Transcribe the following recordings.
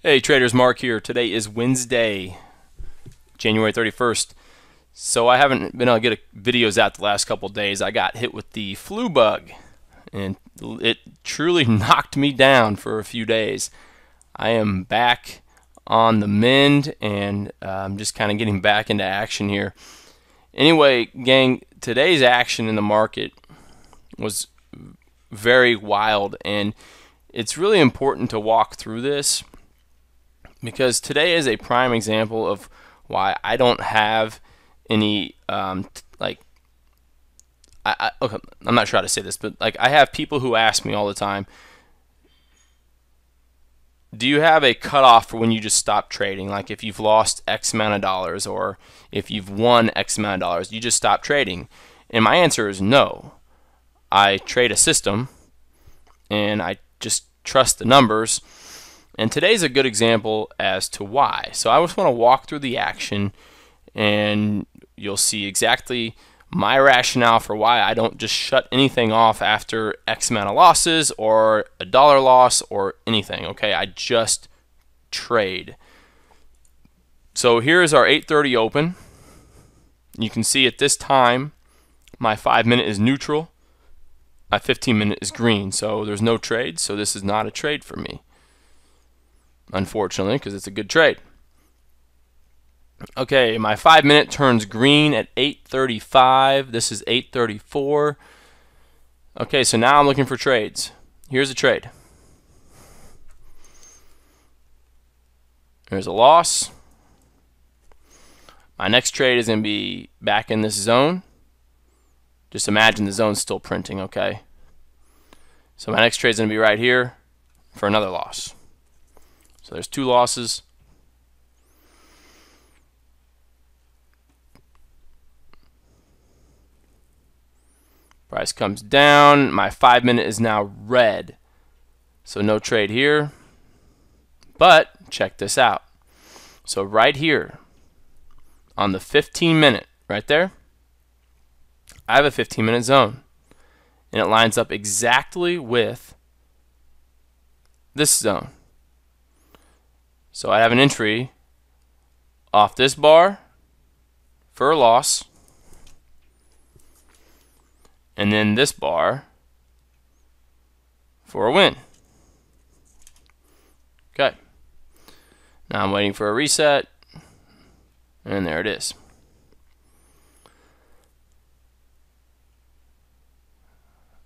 Hey traders, Mark here. Today is Wednesday, January 31st. So I haven't been able to get videos out the last couple days. I got hit with the flu bug and it truly knocked me down for a few days. I am back on the mend and I'm just kind of getting back into action here. Anyway, gang, today's action in the market was very wild, and it's really important to walk through this because today is a prime example of why I don't have any okay, I'm not sure how to say this, but like I have people who ask me all the time, do you have a cutoff for when you just stop trading? Like if you've lost X amount of dollars or if you've won X amount of dollars, you just stop trading? And my answer is no. I trade a system and I just trust the numbers. And today's a good example as to why. So I just want to walk through the action and you'll see exactly my rationale for why I don't just shut anything off after X amount of losses or a dollar loss or anything. Okay, I just trade. So here's our 8:30 open. You can see at this time my 5-minute is neutral, my 15-minute is green, so there's no trade, so this is not a trade for me, unfortunately, because it's a good trade. Okay, my 5-minute turns green at 8:35. This is 8:34. Okay, so now I'm looking for trades. Here's a trade. There's a loss. My next trade is going to be back in this zone. Just imagine the zone's still printing, okay? So my next trade is going to be right here for another loss. So there's 2 losses. Price comes down. My 5-minute is now red. So no trade here. But check this out. So right here on the 15-minute, right there, I have a 15-minute zone. And it lines up exactly with this zone. So I have an entry off this bar for a loss, and then this bar for a win. Okay. Now I'm waiting for a reset, and there it is.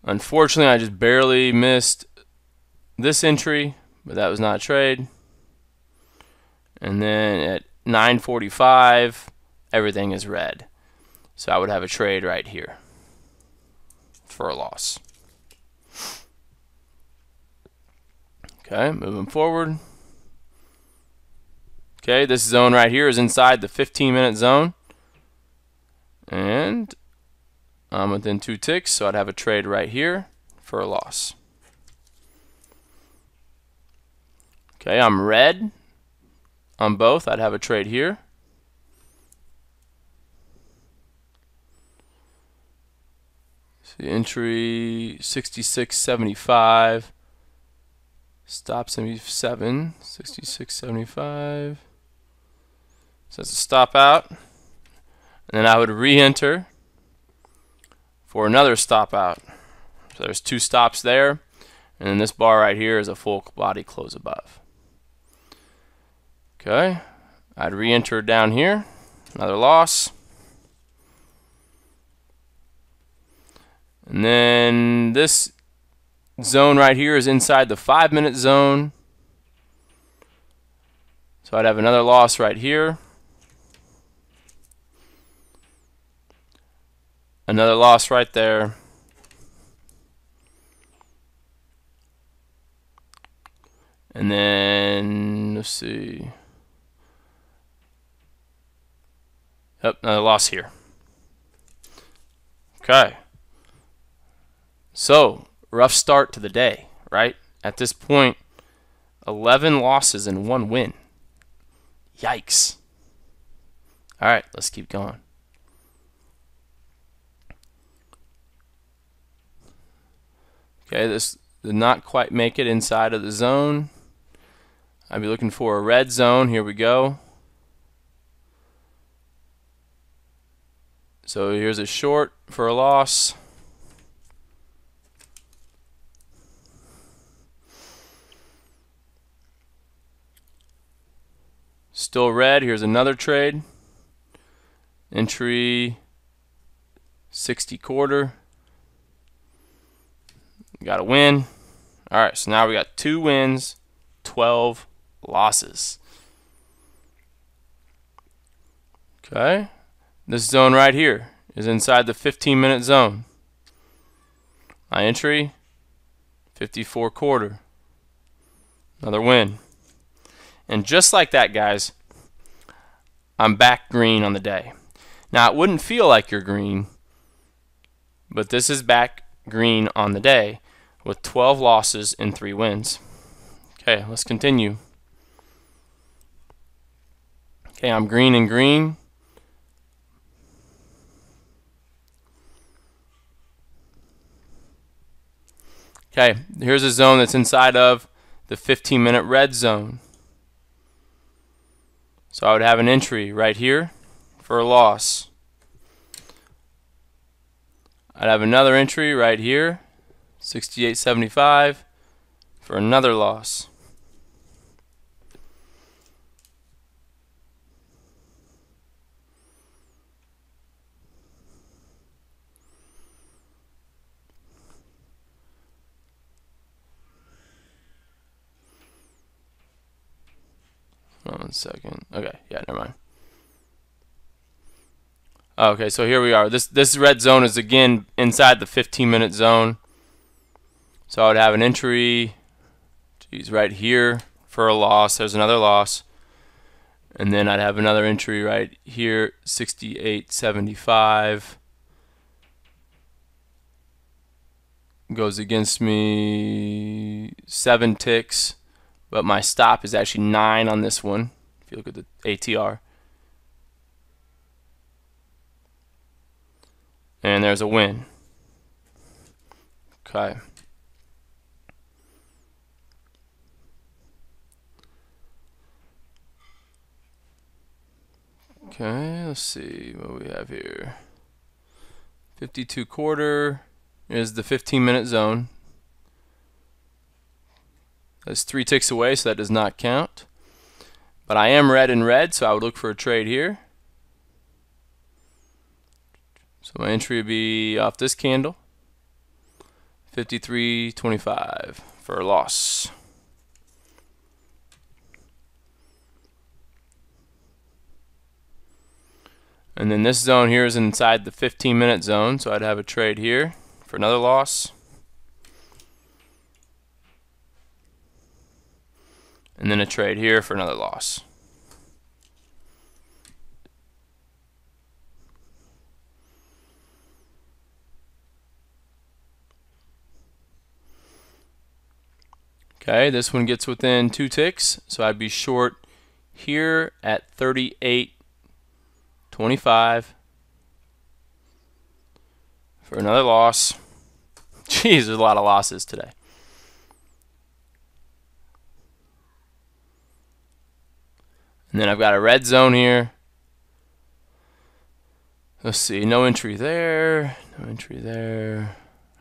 Unfortunately, I just barely missed this entry, but that was not a trade. And then at 9:45, everything is red. So I would have a trade right here for a loss. Okay, moving forward. Okay, this zone right here is inside the 15-minute zone. And I'm within 2 ticks, so I'd have a trade right here for a loss. Okay, I'm red on both. I'd have a trade here. See, entry 66.75, stop 77, 66.75. So that's a stop out. And then I would re-enter for another stop out. So there's 2 stops there, and then this bar right here is a full body close above. Okay, I'd re-enter down here, another loss. And then this zone right here is inside the 5-minute zone. So I'd have another loss right here. Another loss right there. And then, let's see. Yep, another loss here. Okay. So, rough start to the day, right? At this point, 11 losses and 1 win. Yikes. All right, let's keep going. Okay, this did not quite make it inside of the zone. I'd be looking for a red zone. Here we go. So here's a short for a loss. Still red. Here's another trade. Entry 60 quarter. Got a win. All right, so now we got 2 wins, 12 losses. Okay. This zone right here is inside the 15-minute zone. My entry 54 quarter. Another win. And just like that, guys, I'm back green on the day. Now, it wouldn't feel like you're green, but this is back green on the day with 12 losses and 3 wins. Okay, let's continue. Okay, I'm green and green. Okay, here's a zone that's inside of the 15-minute red zone. So I would have an entry right here for a loss. I'd have another entry right here, 68.75, for another loss. One second. Okay, yeah, never mind. Okay, so here we are. This red zone is again inside the 15-minute zone. So I would have an entry, right here for a loss. There's another loss. And then I'd have another entry right here, 68.75. Goes against me 7 ticks. But my stop is actually 9 on this one, if you look at the ATR. And there's a win. Okay. Okay, let's see what we have here. 52 quarter is the 15-minute zone. That's 3 ticks away, so that does not count. But I am red and red, so I would look for a trade here. So my entry would be off this candle, 53.25 for a loss. And then this zone here is inside the 15-minute zone, so I'd have a trade here for another loss. And then a trade here for another loss. Okay, this one gets within 2 ticks, so I'd be short here at 38.25 for another loss. Jeez, there's a lot of losses today. And then I've got a red zone here. Let's see, no entry there, no entry there.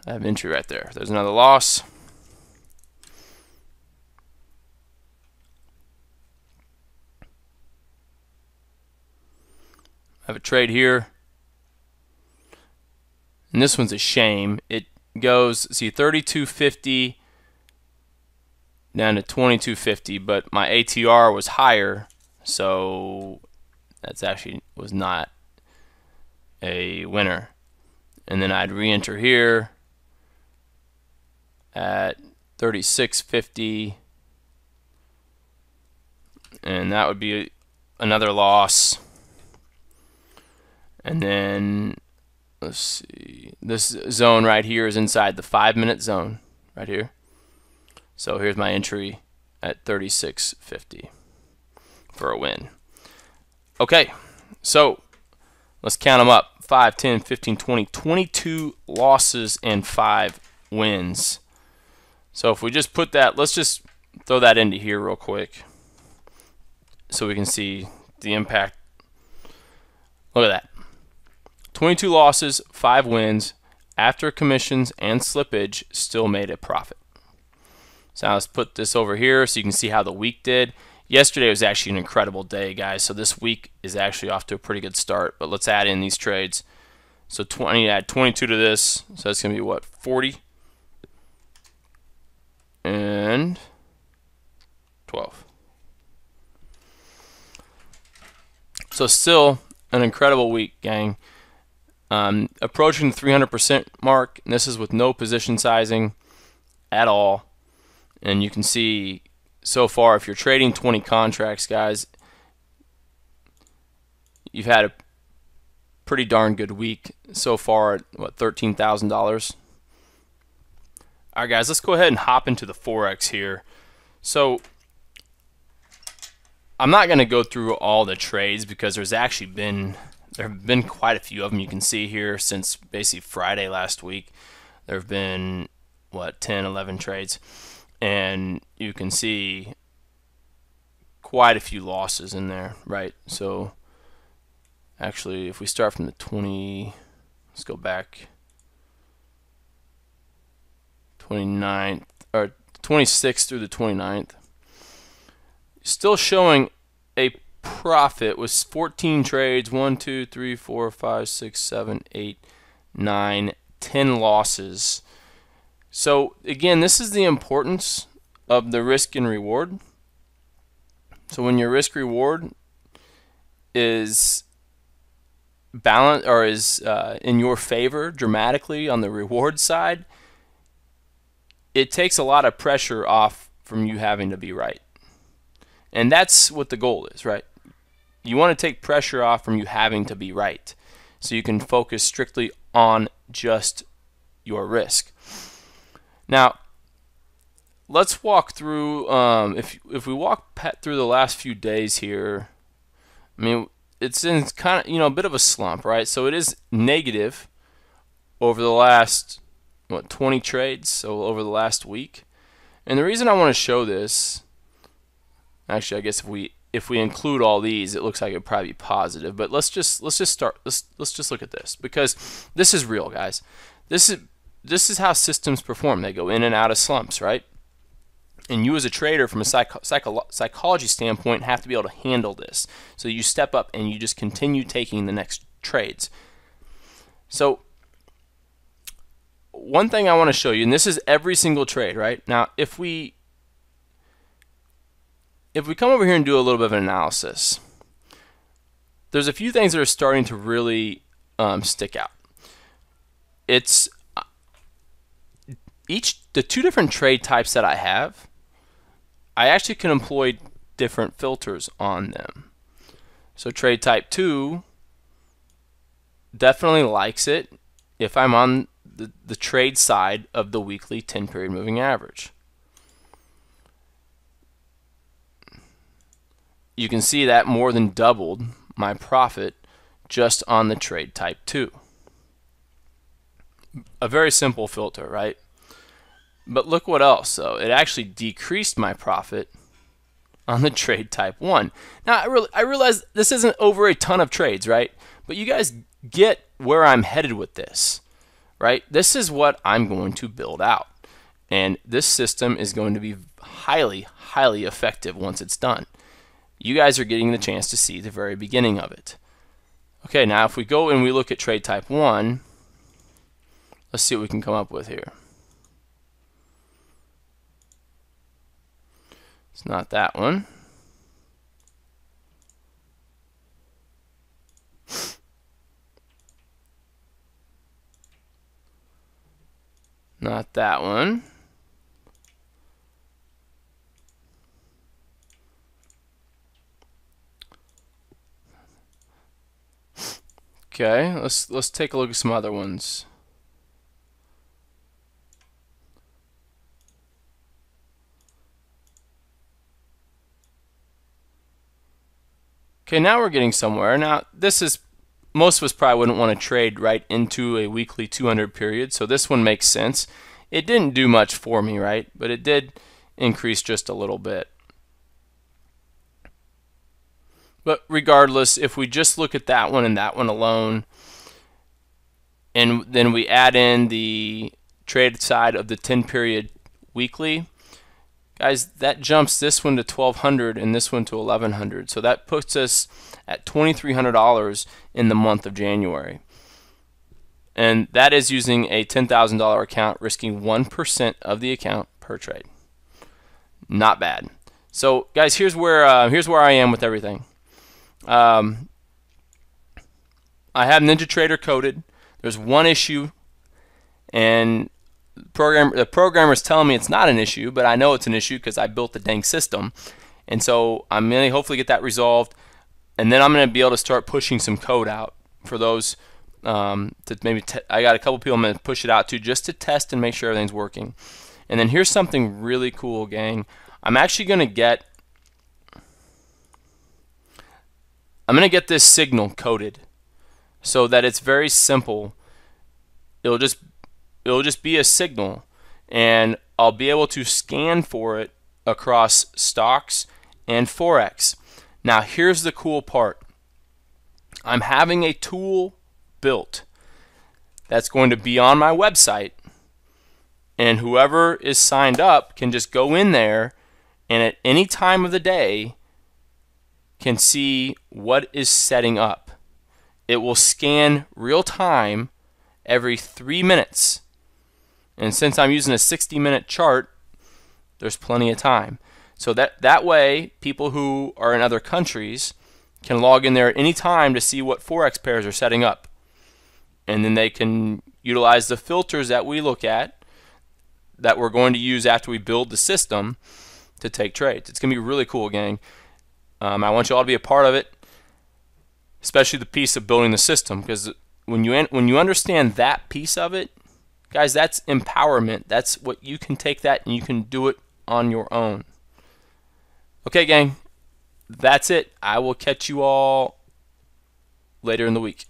I have entry right there. There's another loss. I have a trade here. And this one's a shame. It goes, see, 32.50 down to 22.50, but my ATR was higher. So that's actually was not a winner. And then I'd re-enter here at 36.50, and that would be another loss. And then let's see, this zone right here is inside the 5-minute zone right here. So here's my entry at 36.50 for a win. Okay, so let's count them up. 5, 10, 15, 20, 22 losses and 5 wins. So if we just put that, let's just throw that into here real quick. so we can see the impact. Look at that. 22 losses, 5 wins. After commissions and slippage, still made a profit. So now let's put this over here so you can see how the week did. Yesterday was actually an incredible day, guys. So this week is actually off to a pretty good start. But let's add in these trades. So add 22 to this. So that's going to be what, 40? And 12. So still an incredible week, gang. Approaching the 300% mark, and this is with no position sizing at all. And you can see so far, if you're trading 20 contracts, guys, you've had a pretty darn good week so far at, what, $13,000. All right, guys, let's go ahead and hop into the forex here. So I'm not going to go through all the trades because there have been quite a few of them. You can see here since basically Friday last week, there have been, what, 10, 11 trades. And you can see quite a few losses in there, right? So actually, if we start from the 20, let's go back, 29th, or 26th through the 29th. Still showing a profit was 14 trades, 1, 2, 3, 4, 5, 6, 7, 8, 9, 10 losses. So again, this is the importance of the risk and reward. So when your risk reward is balanced or is in your favor dramatically on the reward side, it takes a lot of pressure off from you having to be right. And that's what the goal is, right? You want to take pressure off from you having to be right, so you can focus strictly on just your risk. Now, let's walk through. If we walk through the last few days here, I mean, it's in kind of a bit of a slump, right? So it is negative over the last 20 trades, so over the last week. And the reason I want to show this, actually, I guess if we include all these, it looks like it would probably be positive. But let's just look at this, because this is real, guys. This is how systems perform. They go in and out of slumps, right? And you as a trader, from a psychology standpoint, have to be able to handle this. So you step up and you just continue taking the next trades. So one thing I want to show you, and this is every single trade, right? Now, if we come over here and do a little bit of an analysis, there's a few things that are starting to really stick out. It's the two different trade types that I have, I actually can employ different filters on them. So trade type 2 definitely likes it if I'm on the trade side of the weekly 10-period moving average. You can see that more than doubled my profit just on the trade type 2. A very simple filter, right? But look what else, though. It actually decreased my profit on the trade type 1. Now, I realize this isn't over a ton of trades, right? But you guys get where I'm headed with this, right? This is what I'm going to build out. And this system is going to be highly, highly effective once it's done. You guys are getting the chance to see the very beginning of it. Okay, now if we go and we look at trade type 1, let's see what we can come up with here. It's not that one. Not that one. Okay, let's take a look at some other ones. Okay, now we're getting somewhere. Now, this is, most of us probably wouldn't want to trade right into a weekly 200 period, so this one makes sense. It didn't do much for me, right? But it did increase just a little bit. But regardless, if we just look at that one and that one alone, and then we add in the trade side of the 10 period weekly, guys, that jumps this one to 1,200 and this one to 1,100. So that puts us at $2,300 in the month of January. And that is using a $10,000 account, risking 1% of the account per trade. Not bad. So guys, here's where I am with everything. I have NinjaTrader coded. There's one issue, and the programmer's telling me it's not an issue, but I know it's an issue because I built the dang system. And so I'm going to hopefully get that resolved, and then I'm going to be able to start pushing some code out for those. I got a couple people I'm going to push it out to just to test and make sure everything's working. And then here's something really cool, gang. I'm going to get this signal coded so that it's very simple. It'll just be a signal, and I'll be able to scan for it across stocks and forex. Now here's the cool part. I'm having a tool built that's going to be on my website, and whoever is signed up can just go in there and at any time of the day can see what is setting up. It will scan real time every 3 minutes. And since I'm using a 60-minute chart, there's plenty of time. So that way, people who are in other countries can log in there at any time to see what forex pairs are setting up. And then they can utilize the filters that we look at, that we're going to use after we build the system, to take trades. It's going to be really cool, gang. I want you all to be a part of it, especially the piece of building the system, because when you understand that piece of it, guys, that's empowerment. That's what you can take that and you can do it on your own. Okay, gang, that's it. I will catch you all later in the week.